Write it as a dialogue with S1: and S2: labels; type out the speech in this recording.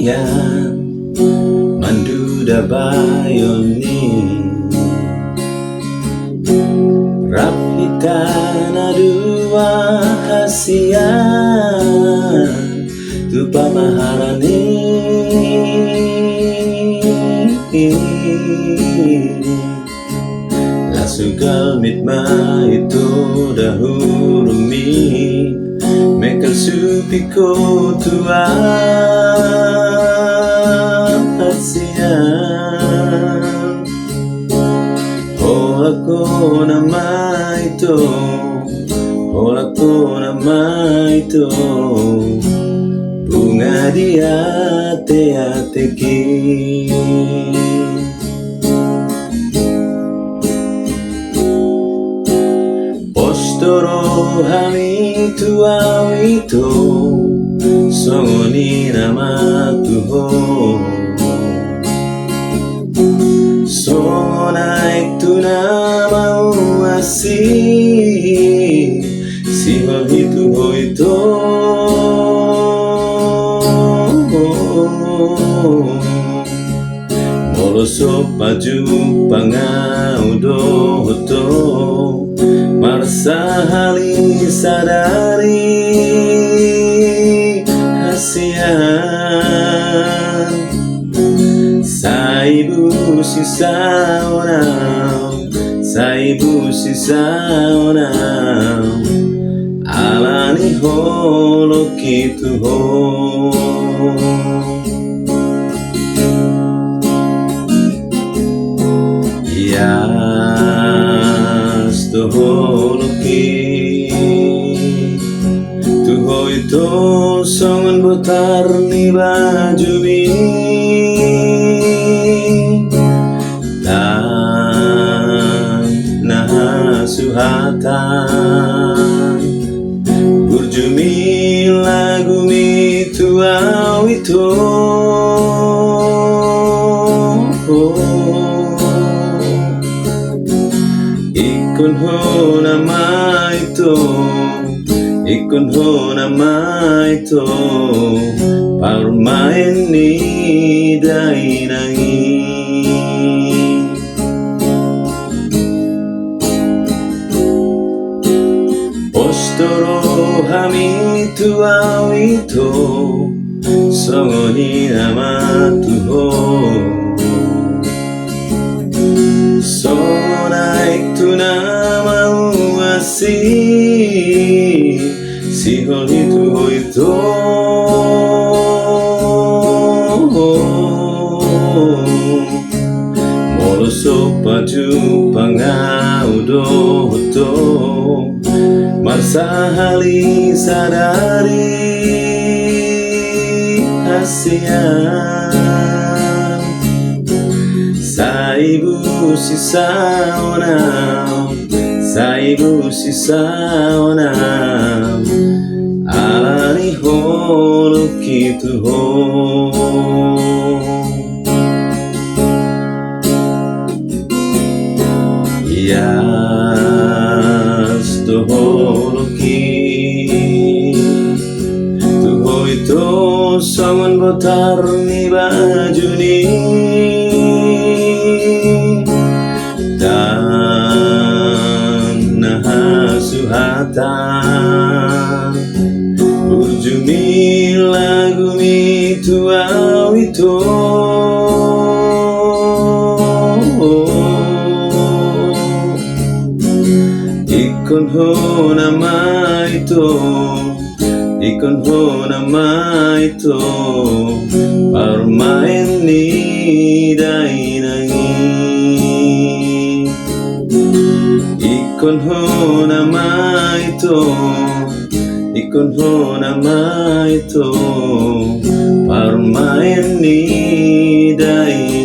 S1: Kalian manduda bayoni Rapikan adua hasian Tu pamaharani Lasugal mitma itu dahurumi Mekan supiko tua hasian Holako nama itu Holako nama itu Bunga di hati-hatiku Postoro hami tua itu Songoni nama Tuho Songonaik tu nama uasi Sihol itu hoito Molosok paju pangaudo hoto Marsahali sadari hasian Saibu sisa onam Saibu sisa onam Alani holo kitu ho Yas to holo ki Tuho itu songan botar ni baju mi Suhatan Burjumi lagu mi tua itu Ikun ho nama itu Ikun ho nama itu Parmain ni dainangi Postoro hami tua itu Songoni nama Tuho Songonaik tu nama uasi Sihol itu hoito Molosok paju pangaudo hoto Marsahali sadari hasian Saibu sisa onam Saibu sisa onam Alani holo kitu ho Yas to holo Tuho itu songon botar ni baju ni Dan naha suhatan Burjumi lagu mi tua itu Ikon ho nama itu Ikon ho nama itu Parmain ni dainangi Ikon ho nama itu Ikon ho nama itu Parmain ni dainangi